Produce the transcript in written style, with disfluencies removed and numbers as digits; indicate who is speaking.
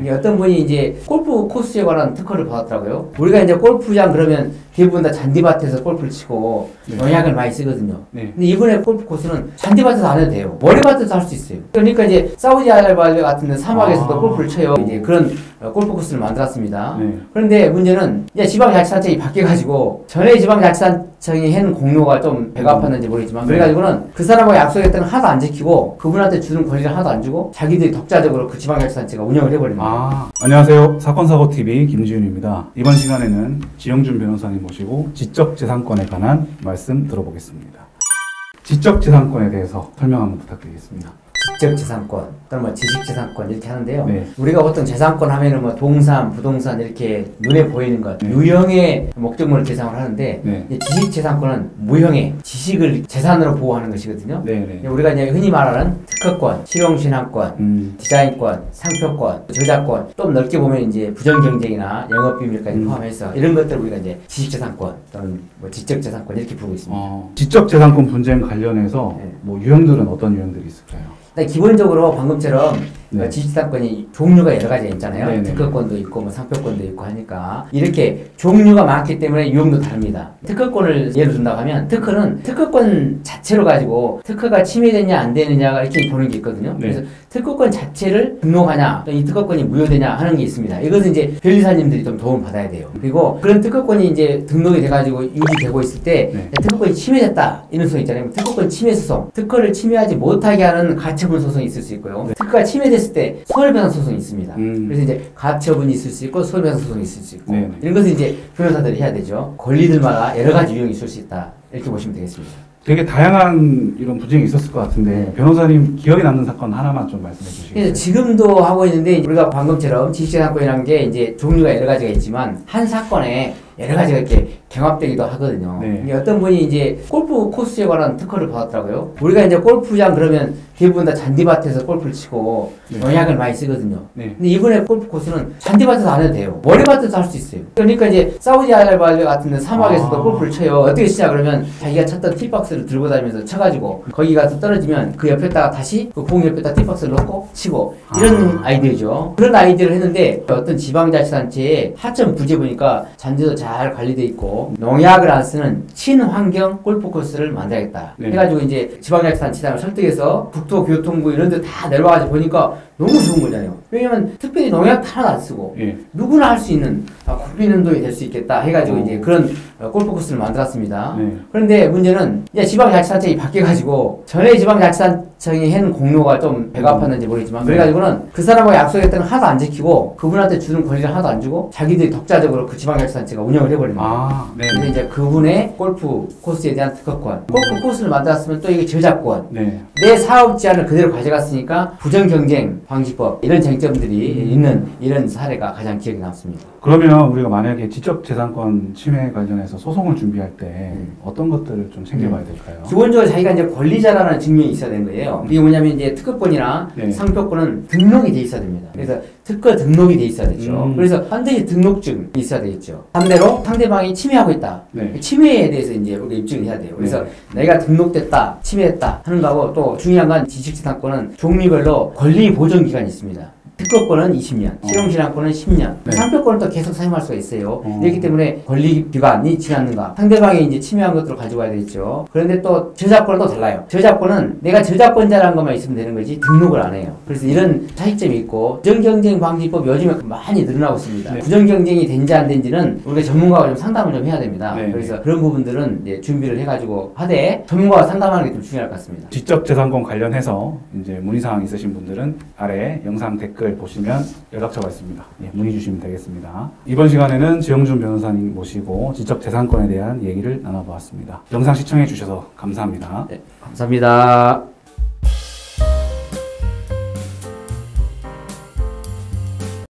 Speaker 1: 어떤 분이 이제 골프 코스에 관한 특허를 받았더라고요. 우리가 이제 골프장 그러면 대부분 다 잔디밭에서 골프를 치고 농약을 많이 쓰거든요. 근데 이번에 골프 코스는 잔디밭에서 안 해도 돼요. 모래밭에서 할 수 있어요. 그러니까 이제 사우디아라비아 같은 데 사막에서도 골프를 쳐요. 이제 그런 골프 코스를 만들었습니다. 그런데 문제는 이제 지방자치단체가 바뀌어가지고 전에 지방자치단체이 한 공로가 좀 배가 아팠는지 모르겠지만 그래가지고는 그 사람하고 약속했던 걸 하나도 안 지키고 그분한테 주는 권리를 하나도 안 주고 자기들이 독자적으로 그 지방자치단체가 운영을 해버립니다.
Speaker 2: 안녕하세요. 사건사고TV 김지윤입니다. 이번 시간에는 지영준 변호사님 모시고 지적재산권에 관한 말씀 들어보겠습니다. 지적재산권에 대해서 설명 한번 부탁드리겠습니다.
Speaker 1: 지적재산권 또는 뭐 지식재산권 이렇게 하는데요. 우리가 보통 재산권 하면은 뭐 동산, 부동산 이렇게 눈에 보이는 것 유형의 목적물을 대상으로 하는데 지식재산권은 무형의 지식을 재산으로 보호하는 것이거든요. 우리가 이제 흔히 말하는 특허권, 실용신한권, 디자인권, 상표권, 저작권 또 넓게 보면 이제 부정경쟁이나 영업비밀까지 포함해서 이런 것들을 우리가 이제 지식재산권 또는 뭐 지적재산권 이렇게 부르고 있습니다.
Speaker 2: 지적재산권 분쟁 관련해서 뭐 유형들은 어떤 유형들이 있을까요?
Speaker 1: 기본적으로 방금처럼 지식재산권이 종류가 여러 가지가 있잖아요. 특허권도 있고 뭐 상표권도 있고 하니까 이렇게 종류가 많기 때문에 유형도 다릅니다. 특허권을 예로 든다고 하면 특허는 특허권 자체로 가지고 특허가 침해되냐 안 되느냐가 이렇게 보는 게 있거든요. 그래서 특허권 자체를 등록하냐 또 이 특허권이 무효되냐 하는 게 있습니다. 이것은 이제 변리사님들이 좀 도움을 받아야 돼요. 그리고 그런 특허권이 이제 등록이 돼가지고 유지되고 있을 때 특허권이 침해됐다 이런 소송 있잖아요. 특허권 침해 소송, 특허를 침해하지 못하게 하는 가처분 소송이 있을 수 있고요. 특허가 침해됐을 때 손해배상 소송이 있습니다. 그래서 이제 가처분이 있을 수 있고 손해배상 소송이 있을 수 있고 이런 것을 이제 변호사들이 해야 되죠. 권리들마다 여러 가지 유형이 있을 수 있다 이렇게 보시면 되겠습니다.
Speaker 2: 되게 다양한 이런 분쟁이 있었을 것 같은데 변호사님 기억에 남는 사건 하나만 좀 말씀해 주시겠어요?
Speaker 1: 지금도 하고 있는데 우리가 방금처럼 지식재산권이라는 게 이제 종류가 여러 가지가 있지만 한 사건에 여러 가지가 이렇게 경합되기도 하거든요. 어떤 분이 이제 골프 코스에 관한 특허를 받았더라고요. 우리가 이제 골프장 그러면 대부분 다 잔디밭에서 골프를 치고 농약을 많이 쓰거든요. 근데 이번에 골프 코스는 잔디밭에서 안 해도 돼요. 모래밭에서 할 수 있어요. 그러니까 이제 사우디아라비아 같은 데 사막에서도 골프를 쳐요. 어떻게 치냐 그러면 자기가 쳤던 티박스를 들고 다니면서 쳐가지고 거기 가서 떨어지면 그 옆에다가 다시 그 공 옆에다 티박스를 놓고 치고 이런 아이디어죠. 그런 아이디어를 했는데 어떤 지방자치단체의 하청 부지에 보니까 잔디도 잘 관리되어 있고 농약을 안 쓰는 친환경 골프 코스를 만들겠다 해가지고 이제 지방자치단체장을 설득해서 국토교통부 이런 데 다 내려와가지고 보니까 너무 좋은 거잖아요. 왜냐면 특별히 농약 하나도 안 쓰고 누구나 할 수 있는 국민운동이 될 수 있겠다 해가지고 이제 그런 골프 코스를 만들었습니다. 그런데 문제는 이제 지방자치단체가 바뀌어가지고 전에 지방자치단체이 한 공로가 좀 배가 아팠는지 모르겠지만 그래가지고는 그 사람하고 약속했던 걸 하나도 안 지키고 그분한테 주는 권리를 하나도 안 주고 자기들이 독자적으로 그 지방자치단체가 운영을 해버립니다. 그래서 이제 그분의 골프 코스에 대한 특허권, 골프 코스를 만들었으면 또 이게 저작권, 내 사업 제한을 그대로 가져갔으니까 부정경쟁 방지법 이런 쟁점들이 있는 이런 사례가 가장 기억에 남습니다.
Speaker 2: 그러면 우리가 만약에 지적재산권 침해 관련해서 소송을 준비할 때 어떤 것들을 좀 챙겨봐야 될까요?
Speaker 1: 기본적으로 자기가 이제 권리자라는 증명이 있어야 되는 거예요. 이게 뭐냐면 이제 특허권이나 상표권은 등록이 돼 있어야 됩니다. 그래서 특허 등록이 돼 있어야 되죠. 그래서 반드시 등록증이 있어야 되겠죠. 반대로 상대방이 침해하고 있다. 침해에 대해서 이제 우리가 입증을 해야 돼요. 그래서 내가 등록됐다, 침해했다 하는 거하고 또 중요한 건 지식재산권은 종류별로 권리 보존 기간이 있습니다. 특허권은 20년, 실용신한권은 10년, 상표권은 또 계속 사용할 수가 있어요. 그렇기 때문에 권리 기간이 지났는가, 상대방이 이제 침해한 것들을 가지고 와야 되겠죠. 그런데 또 저작권은 또 달라요. 저작권은 내가 저작권자라는 것만 있으면 되는 거지 등록을 안 해요. 그래서 이런 차이점이 있고 부정경쟁 방지법 요즘에 많이 늘어나고 있습니다. 부정경쟁이 된지 안 된지는 우리가 전문가가 좀 상담을 좀 해야 됩니다. 그래서 그런 부분들은 이제 준비를 해가지고 하되 전문가가 상담하는 게 좀 중요할 것 같습니다.
Speaker 2: 지적재산권 관련해서 이제 문의사항 있으신 분들은 아래 영상 댓글 보시면 연락처가 있습니다. 문의 주시면 되겠습니다. 이번 시간에는 지영준 변호사님 모시고 지적재산권에 대한 얘기를 나눠보았습니다. 영상 시청해 주셔서 감사합니다.
Speaker 1: 감사합니다.